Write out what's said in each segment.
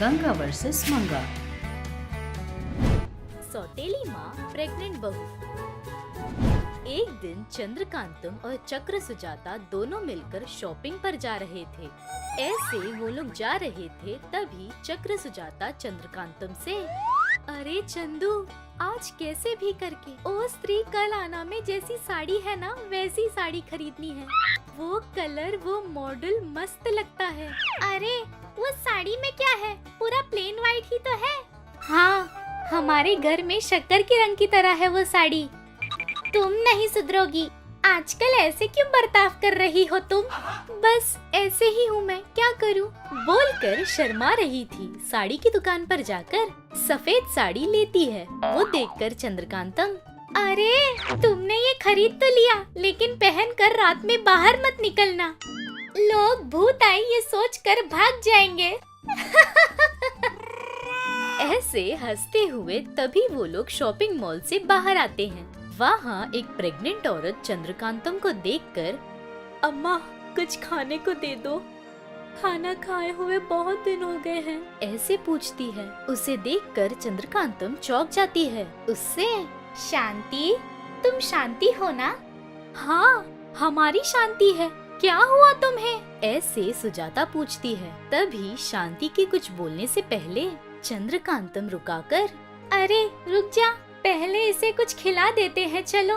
Ganga versus मंगा। सौतेली माँ प्रेग्नेंट बहू। एक दिन चंद्रकांतम और चक्र सुजाता दोनों मिलकर शॉपिंग पर जा रहे थे। ऐसे वो लोग जा रहे थे तभी चक्र सुजाता चंद्रकांतम से, अरे चंदू, आज कैसे भी करके ओ स्त्री कल आना में जैसी साड़ी है ना वैसी साड़ी खरीदनी है। वो कलर वो मॉडल मस्त लगता है। अरे वो साड़ी में क्या है, पूरा प्लेन व्हाइट ही तो है। हाँ, हमारे घर में शक्कर के रंग की तरह है वो साड़ी। तुम नहीं सुधरोगी, आजकल ऐसे क्यों बर्ताव कर रही हो तुम? बस ऐसे ही हूँ मैं, क्या करूँ? बोलकर शर्मा रही थी। साड़ी की दुकान पर जाकर सफेद साड़ी लेती है। वो देखकर चंद्रकांतम, अरे तुमने ये खरीद तो लिया, लेकिन पहन कर रात में बाहर मत निकलना, लोग भूत आई ये सोचकर भाग जाएंगे। ऐसे हंसते हुए तभी वो लोग शॉपिंग मॉल से बाहर आते हैं। वहाँ एक प्रेग्नेंट औरत चंद्रकांतम को देखकर, अम्मा कुछ खाने को दे दो, खाना खाए हुए बहुत दिन हो गए हैं, ऐसे पूछती है। उसे देखकर चंद्रकांतम चौंक जाती है। उससे, शांति, तुम शांति हो ना? हाँ, हमारी शांति है, क्या हुआ तुम्हें? ऐसे सुजाता पूछती है। तभी शांति के कुछ बोलने से पहले चंद्रकांतम रुकाकर, अरे रुक जा, पहले इसे कुछ खिला देते हैं चलो,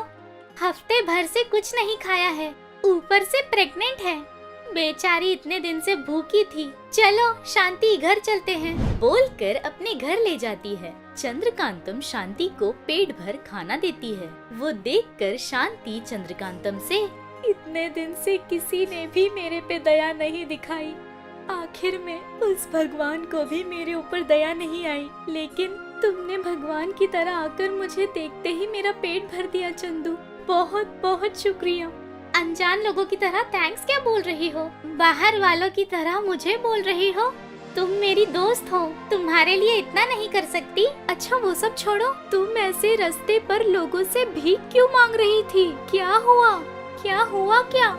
हफ्ते भर से कुछ नहीं खाया है, ऊपर से प्रेग्नेंट है, बेचारी इतने दिन से भूखी थी, चलो शांति घर चलते हैं, बोलकर अपने घर ले जाती है। चंद्रकांतम शांति को पेट भर खाना देती है। वो देखकर शांति चंद्रकांतम से, इतने दिन से किसी ने भी मेरे पे दया नहीं दिखाई, आखिर में उस भगवान को भी मेरे ऊपर दया नहीं आई, लेकिन तुमने भगवान की तरह आकर मुझे देखते ही मेरा पेट भर दिया चंदू, बहुत बहुत शुक्रिया। अनजान लोगों की तरह थैंक्स क्या बोल रही हो, बाहर वालों की तरह मुझे बोल रही हो। तुम मेरी दोस्त हो, तुम्हारे लिए इतना नहीं कर सकती? अच्छा वो सब छोड़ो, तुम ऐसे रास्ते पर लोगों से भीख क्यों मांग रही थी? क्या हुआ? क्या हुआ क्या?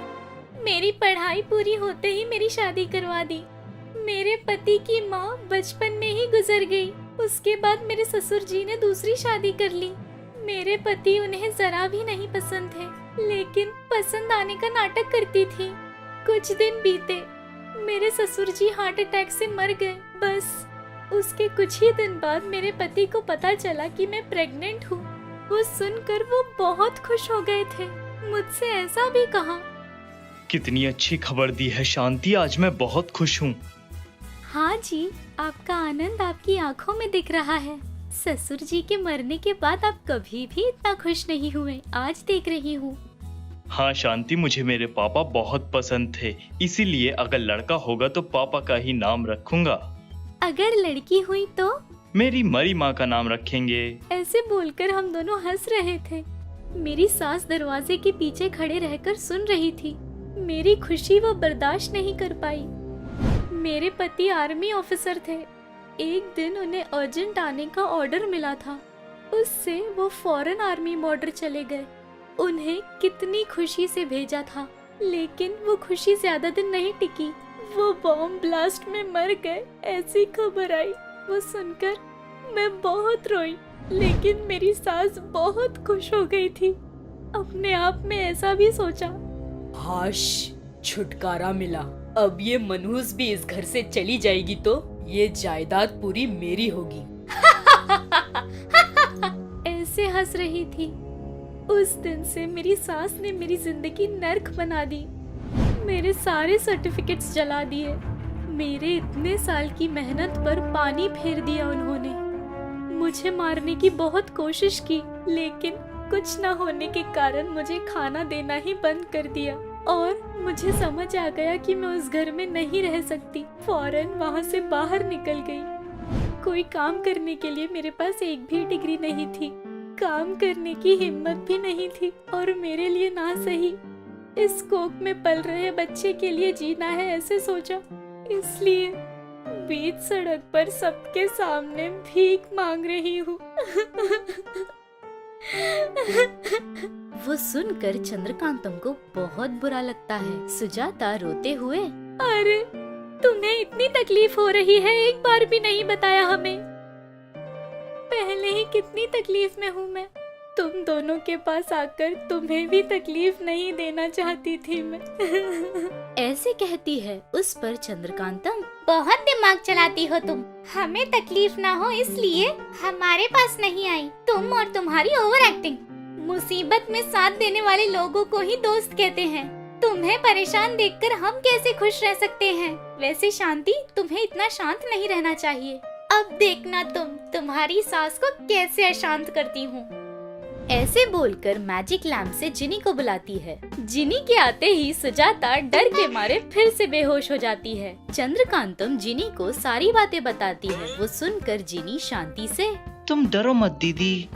मेरी पढ़ाई पूरी होते ही मेरी शादी करवा दी। मेरे पति की माँ बचपन में ही गुजर गई। उसके बाद मेरे ससुर जी ने दूसरी शादी कर ली। मेरे पति उन्हें जरा भी नहीं पसंद थे, लेकिन पसंद आने का नाटक करती थी। कुछ दिन बीते, मेरे ससुर जी हार्ट अटैक से मर गए। बस उसके कुछ ही दिन बाद मेरे पति को पता चला कि मैं प्रेग्नेंट हूँ। वो सुनकर वो बहुत खुश हो गए थे, मुझसे ऐसा भी कहा। कितनी अच्छी खबर दी है शांति, आज मैं बहुत खुश हूँ। हाँ जी, आपका आनंद आपकी आंखों में दिख रहा है। ससुर जी के मरने के बाद आप कभी भी इतना खुश नहीं हुए, आज देख रही हूँ। हाँ शांति, मुझे मेरे पापा बहुत पसंद थे, इसीलिए अगर लड़का होगा तो पापा का ही नाम रखूंगा। अगर लड़की हुई तो? मेरी मरी माँ का नाम रखेंगे। ऐसे बोलकर हम दोनों हंस रहे थे। मेरी सास दरवाजे के पीछे खड़े रहकर सुन रही थी। मेरी खुशी वो बर्दाश्त नहीं कर पाई। मेरे पति आर्मी ऑफिसर थे। एक दिन उन्हें अर्जेंट आने का ऑर्डर मिला था, उससे वो फौरन आर्मी बॉर्डर चले गए। उन्हें कितनी खुशी से भेजा था, लेकिन वो खुशी ज्यादा दिन नहीं टिकी। वो बॉम्ब ब्लास्ट में मर गए, ऐसी खबर आई। वो सुनकर मैं बहुत रोई, लेकिन मेरी सास बहुत खुश हो गई थी। अपने आप में ऐसा भी सोचा, हाश, छुटकारा मिला। अब ये मनहूस भी इस घर से चली जाएगी तो ये जायदाद पूरी मेरी होगी। ऐसे हंस रही थी। उस दिन से मेरी सास ने मेरी जिंदगी नर्क बना दी। मेरे सारे सर्टिफिकेट्स जला दिए। मेरे इतने साल की मेहनत पर पानी फेर दिया उन्होंने। मुझे मारने की बहुत कोशिश की, लेकिन कुछ न होने के कारण मुझे खाना देना ही बंद कर दिया और मुझे समझ आ गया कि मैं उस घर में नहीं रह सकती। फौरन वहाँ से बाहर निकल गई। कोई काम करने के लिए मेरे पास एक भी डिग्री नहीं थी, काम करने की हिम्मत भी नहीं थी, और मेरे लिए ना सही इस कोख में पल रहे बच्चे के लिए जीना है, ऐसे सोचा। इसलिए बीच सड़क पर सबके सामने भीख मांग रही हूँ। वो सुनकर चंद्रकांतम को बहुत बुरा लगता है। सुजाता रोते हुए, अरे तुम्हें इतनी तकलीफ हो रही है, एक बार भी नहीं बताया हमें। पहले ही कितनी तकलीफ में हूँ मैं। तुम दोनों के पास आकर तुम्हें भी तकलीफ नहीं देना चाहती थी मैं। ऐसे कहती है। उस पर चंद्रकांतम, बहुत दिमाग चलाती हो तुम। हमें तकलीफ ना हो इसलिए हमारे पास नहीं आई। तुम और तुम्हारी ओवर एक्टिंग। मुसीबत में साथ देने वाले लोगों को ही दोस्त कहते हैं। तुम्हें परेशान देखकर हम कैसे खुश रह सकते हैं। वैसे शांति, तुम्हें इतना शांत नहीं रहना चाहिए। अब देखना तुम्हारी सास को कैसे अशांत करती हूँ। ऐसे बोलकर मैजिक लैम्प से जिनी को बुलाती है। जिनी के आते ही सुजाता डर के मारे फिर से बेहोश हो जाती है। चंद्रकांतम जिनी को सारी बातें बताती है। वो सुनकर जिनी शांति से, तुम डरो मत दीदी,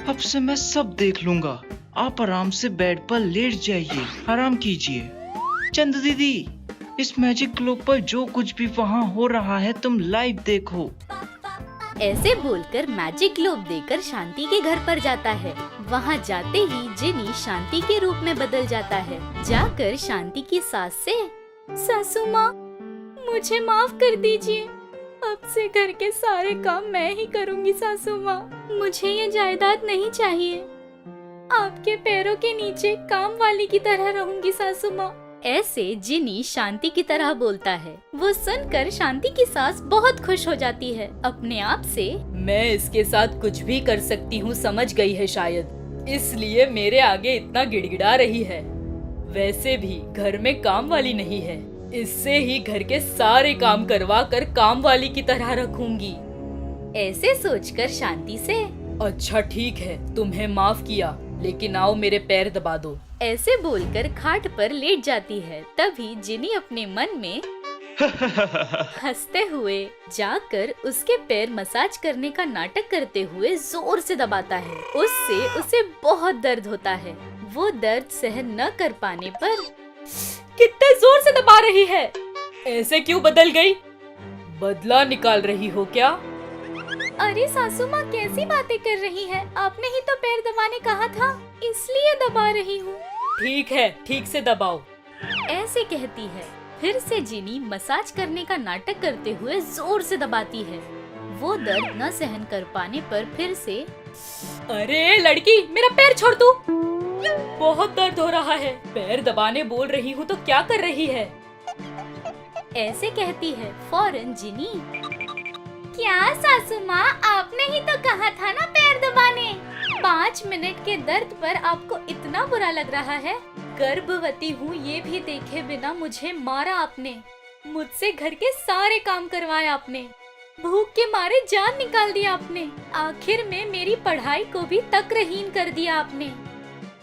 अब से मैं सब देख लूंगा। आप आराम से बेड पर लेट जाइए, आराम कीजिए। चंद दीदी, इस मैजिक ग्लोब पर जो कुछ भी वहाँ हो रहा है तुम लाइव देखो। ऐसे बोलकर मैजिक ग्लोब देकर शांति के घर पर जाता है। वहाँ जाते ही जिनी शांति के रूप में बदल जाता है। जाकर शांति की सास से, सासू माँ, मुझे माफ कर दीजिए। अब से घर के सारे काम मैं ही करूँगी सासू माँ। मुझे ये जायदाद नहीं चाहिए। आपके पैरों के नीचे काम वाली की तरह रहूंगी सासू माँ। ऐसे जिनी शांति की तरह बोलता है। वो सुनकर शांति की सास बहुत खुश हो जाती है। अपने आप से, मैं इसके साथ कुछ भी कर सकती हूँ, समझ गई है शायद, इसलिए मेरे आगे इतना गिड़गिड़ा रही है। वैसे भी घर में काम वाली नहीं है, इससे ही घर के सारे काम करवा कर काम वाली की तरह रखूंगी। ऐसे सोचकर शांति से, अच्छा ठीक है, तुम्हें माफ किया, लेकिन आओ मेरे पैर दबा दो। ऐसे बोलकर खाट पर लेट जाती है। तभी जिनी अपने मन में हंसते हुए जाकर उसके पैर मसाज करने का नाटक करते हुए जोर से दबाता है। उससे उसे बहुत दर्द होता है। वो दर्द सहन न कर पाने पर, कितने जोर से दबा रही है, ऐसे क्यों बदल गई? बदला निकाल रही हो क्या? अरे सासू माँ, कैसी बातें कर रही है? आपने ही तो पैर दबाने कहा था, इसलिए दबा रही हूँ। ठीक है, ठीक से दबाओ। ऐसे कहती है। फिर से जिनी मसाज करने का नाटक करते हुए जोर से दबाती है। वो दर्द न सहन कर पाने पर फिर से, अरे लड़की, मेरा पैर छोड़ तू, बहुत दर्द हो रहा है। पैर दबाने बोल रही हूँ तो क्या कर रही है? ऐसे कहती है। फौरन जिनी, क्या सासू माँ, आपने ही तो कहा था ना पैर दबाने। 5 मिनट के दर्द पर आपको इतना बुरा लग रहा है? गर्भवती हूँ ये भी देखे बिना मुझे मारा आपने। मुझसे घर के सारे काम करवाए आपने। भूख के मारे जान निकाल दिया आपने। आखिर में मेरी पढ़ाई को भी तकरहीन कर दिया आपने।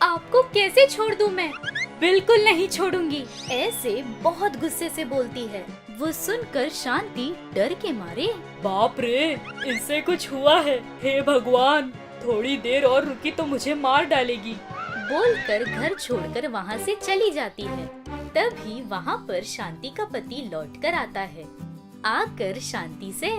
आपको कैसे छोड़ दूं मैं? बिल्कुल नहीं छोड़ूंगी। ऐसे बहुत गुस्से से बोलती है। वो सुनकर शांति डर के मारे, बाप रे, इससे कुछ हुआ है। हे भगवान, थोड़ी देर और रुकी तो मुझे मार डालेगी, बोलकर घर छोड़कर वहाँ से चली जाती है। तभी वहाँ पर शांति का पति लौटकर आता है। आकर शांति से,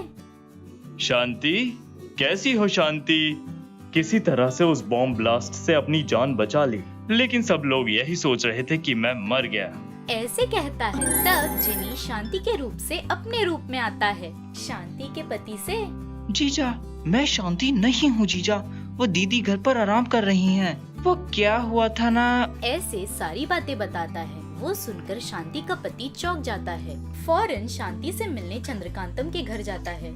शांति, कैसी हो शांति? किसी तरह से उस बॉम्ब ब्लास्ट से अपनी जान बचा ली, लेकिन सब लोग यही सोच रहे थे कि मैं मर गया। ऐसे कहता है। तब जिनी शांति के रूप से अपने रूप में आता है। शांति के पति से, जीजा, मैं शांति नहीं हूँ जीजा, वो दीदी घर पर आराम कर रही हैं। वो क्या हुआ था ना। ऐसे सारी बातें बताता है। वो सुनकर शांति का पति चौंक जाता है। फौरन शांति से मिलने चंद्रकांतम के घर जाता है।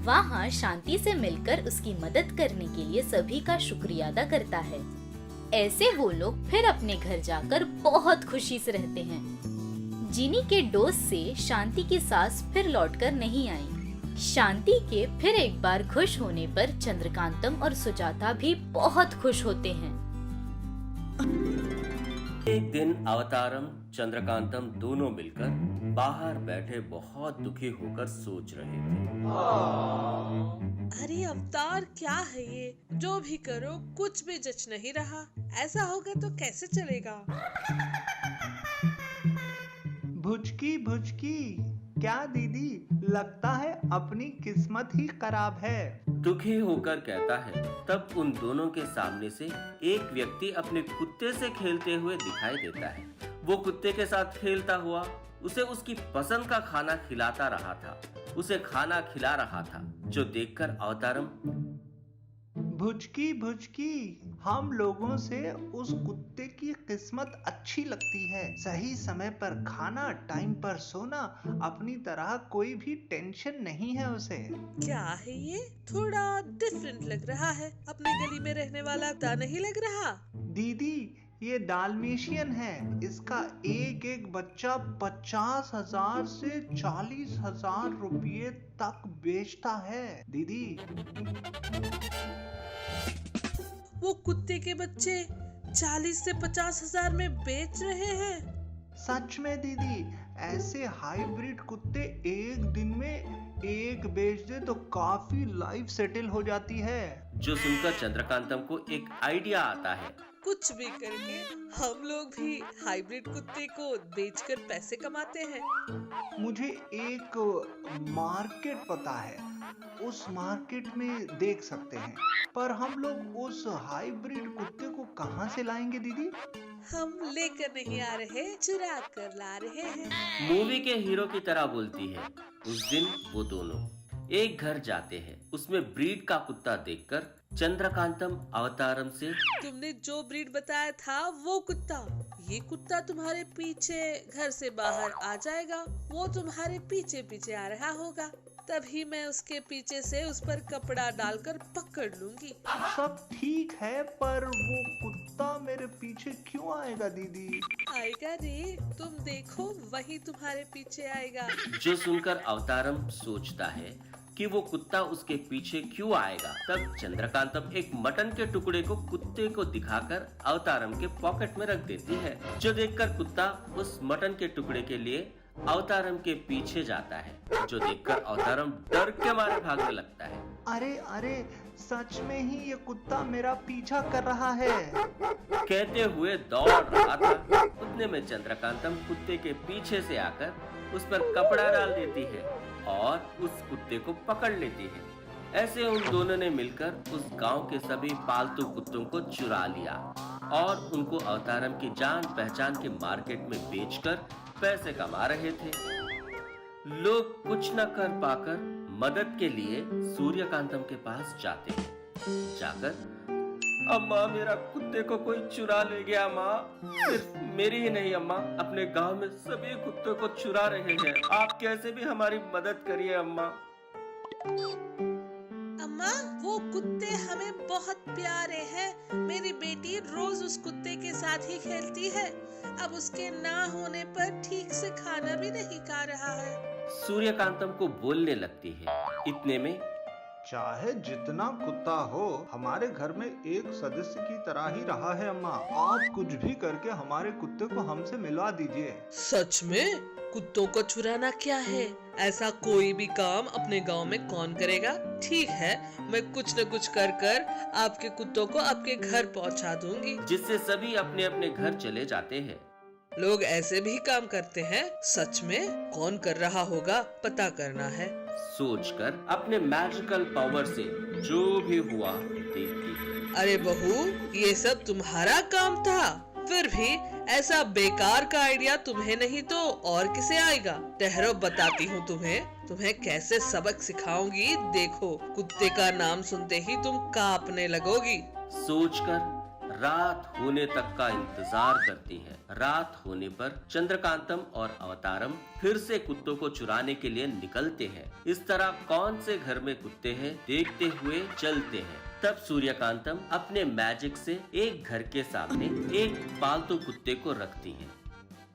वहाँ शांति से मिलकर उसकी मदद करने के लिए सभी का शुक्रिया अदा करता है। ऐसे वो लोग फिर अपने घर जाकर बहुत खुशी से रहते हैं। जिनी के डोज से शांति की सास फिर लौटकर नहीं आई। शांति के फिर एक बार खुश होने पर चंद्रकांतम और सुजाता भी बहुत खुश होते हैं। एक दिन अवतारम चंद्रकांतम दोनों मिलकर बाहर बैठे बहुत दुखी होकर सोच रहे थे। अरे अवतार, क्या है ये? जो भी करो कुछ भी जच नहीं रहा। ऐसा होगा तो कैसे चलेगा? भुचकी भुचकी, क्या दीदी, लगता है अपनी किस्मत ही खराब है। दुखी होकर कहता है। तब उन दोनों के सामने से एक व्यक्ति अपने कुत्ते से खेलते हुए दिखाई देता है। वो कुत्ते के साथ खेलता हुआ उसे उसकी पसंद का खाना खिलाता रहा था, उसे खाना खिला रहा था, जो देखकर अवतारम भुचकी भुचकी, हम लोगों से उस कुत्ते की किस्मत अच्छी लगती है। सही समय पर खाना, टाइम पर सोना, अपनी तरह कोई भी टेंशन नहीं है उसे। क्या है ये? थोड़ा डिफरेंट लग रहा है। अपनी गली में रहने वाला कुत्ता नहीं लग रहा। दीदी, ये डाल्मेशियन है। इसका एक एक बच्चा 50,000 से 40,000 रुपये तक बेचता है दीदी। वो कुत्ते के बच्चे 40 से 50,000 में बेच रहे हैं। सच में दीदी, ऐसे हाइब्रिड कुत्ते एक दिन में एक बेच दे तो काफी लाइफ सेटल हो जाती है। जो सुनकर चंद्रकांतम को एक आइडिया आता है। कुछ भी करके हम लोग भी हाइब्रिड कुत्ते को बेचकर पैसे कमाते हैं। मुझे एक मार्केट पता है, उस मार्केट में देख सकते हैं। पर हम लोग उस हाइब्रिड कुत्ते को कहाँ से लाएंगे दीदी? हम लेकर नहीं आ रहे, चुरा कर ला रहे हैं। मूवी के हीरो की तरह बोलती है। उस दिन वो दोनों एक घर जाते हैं। उसमें ब्रीड का कुत्ता देखकर चंद्रकांतम अवतारम से, तुमने जो ब्रीड बताया था वो कुत्ता, ये कुत्ता तुम्हारे पीछे घर से बाहर आ जाएगा। वो तुम्हारे पीछे पीछे आ रहा होगा, तभी मैं उसके पीछे से उस पर कपड़ा डालकर पकड़ लूंगी। सब ठीक है, पर वो कुत्ता मेरे पीछे क्यों आएगा दीदी? आएगा रे, तुम देखो, वही तुम्हारे पीछे आएगा। जो सुनकर अवतारम सोचता है कि वो कुत्ता उसके पीछे क्यों आएगा। तब चंद्रकांतम एक मटन के टुकड़े को कुत्ते को दिखाकर अवतारम के पॉकेट में रख देती है, जो देखकर कुत्ता उस मटन के टुकड़े के लिए अवतारम के पीछे जाता है, जो देखकर अवतारम डर के मारे भागने लगता है। अरे अरे, सच में ही ये कुत्ता मेरा पीछा कर रहा है। कहते हुए दौड़ रहा था। उतने में चंद्रकांतम कुत्ते के पीछे से आकर उस पर कपड़ा डाल देती है और उस कुत्ते को पकड़ लेती है। ऐसे उन दोनों ने मिलकर उस गांव के सभी पालतू कुत्तों को चुरा लिया और उनको अवतारम की जान पहचान के मार्केट में बेचकर पैसे कमा रहे थे। लोग कुछ न कर पाकर मदद के लिए सूर्यकांतम के पास जाते हैं। जाकर, अम्मा, मेरा कुत्ते को कोई चुरा ले गया माँ। सिर्फ मेरी ही नहीं अम्मा, अपने गांव में सभी कुत्तों को चुरा रहे हैं। आप कैसे भी हमारी मदद करिए अम्मा। अम्मा, वो कुत्ते हमें बहुत प्यारे हैं। मेरी बेटी रोज उस कुत्ते के साथ ही खेलती है। अब उसके ना होने पर ठीक से खाना भी नहीं खा रहा है। सूर्यकांतम को बोलने लगती है। इतने में चाहे जितना कुत्ता हो, हमारे घर में एक सदस्य की तरह ही रहा है अम्मा। आप कुछ भी करके हमारे कुत्ते को हमसे मिलवा दीजिए। सच में? कुत्तों को चुराना क्या है? ऐसा कोई भी काम अपने गांव में कौन करेगा? ठीक है, मैं कुछ न कुछ कर कर आपके कुत्तों को आपके घर पहुंचा दूंगी। जिससे सभी अपने अपने घर चले जाते हैं। लोग ऐसे भी काम करते हैं। सच में कौन कर रहा होगा, पता करना है। सोचकर अपने मैजिकल पावर से जो भी हुआ देखती है। अरे बहू, ये सब तुम्हारा काम था? फिर भी ऐसा बेकार का आइडिया तुम्हें नहीं तो और किसे आएगा? ठहरो, बताती हूँ तुम्हें कैसे सबक सिखाऊंगी। देखो, कुत्ते का नाम सुनते ही तुम कांपने लगोगी। सोचकर रात होने तक का इंतजार करती है। रात होने पर चंद्रकांतम और अवतारम फिर से कुत्तों को चुराने के लिए निकलते हैं। इस तरह कौन से घर में कुत्ते हैं देखते हुए चलते हैं। तब सूर्यकांतम अपने मैजिक से एक घर के सामने एक पालतू कुत्ते को रखती है।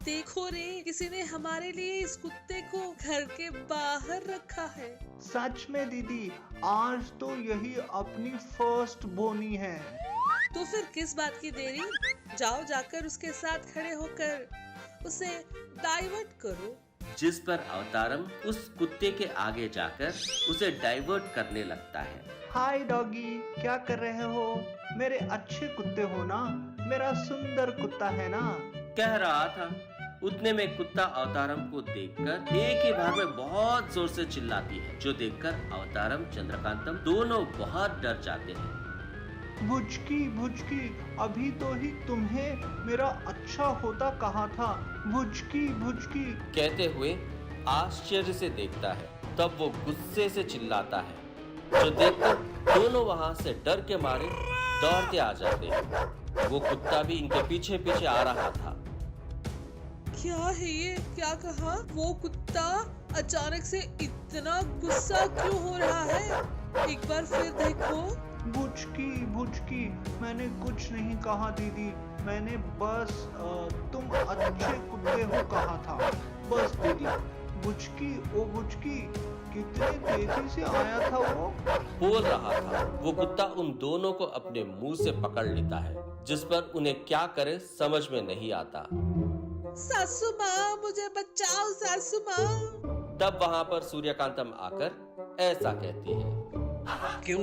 देखो रे, किसी ने हमारे लिए इस कुत्ते को घर के बाहर रखा है। सच में दीदी, आज तो यही अपनी फर्स्ट बोनी है। तो फिर किस बात की देरी? जाओ, जाकर उसके साथ खड़े होकर उसे डाइवर्ट करो। जिस पर अवतारम उस कुत्ते के आगे जाकर उसे डाइवर्ट करने लगता है। हाय डॉगी, क्या कर रहे हो? मेरे अच्छे कुत्ते हो ना? मेरा सुंदर कुत्ता है ना? कह रहा था। उतने में कुत्ता अवतारम को देखकर एक ही बार में बहुत जोर से चिल्लाती है, जो देखकर अवतारम चंद्रकांतम दोनों बहुत डर जाते हैं। भुचकी भुचकी, अभी तो ही तुम्हें मेरा अच्छा होता कहा था। भुचकी भुचकी। कहते हुए आश्चर्य से देखता है। तब वो गुस्से से चिल्लाता है, जो देखकर दोनों वहां से डर के मारे दौड़ते आ जाते हैं। वो कुत्ता भी इनके पीछे पीछे आ रहा था। क्या है ये? क्या कहा? वो कुत्ता अचानक से इतना गुस्सा क्यों हो रहा है? एक बार फिर देखो। भुचकी भुचकी, मैंने कुछ नहीं कहा दीदी, मैंने बस तुम अच्छे कुत्ते हो कहा था, बस दीदी। भुचकी, ओ भुचकी, कितने तेजी से आया था वो। बोल रहा था। वो कुत्ता उन दोनों को अपने मुंह से पकड़ लेता है, जिस पर उन्हें क्या करे समझ में नहीं आता। सासू माँ, मुझे बचाओ सासू माँ। तब वहां पर सूर्यकांतम आकर ऐसा कहती है, क्यों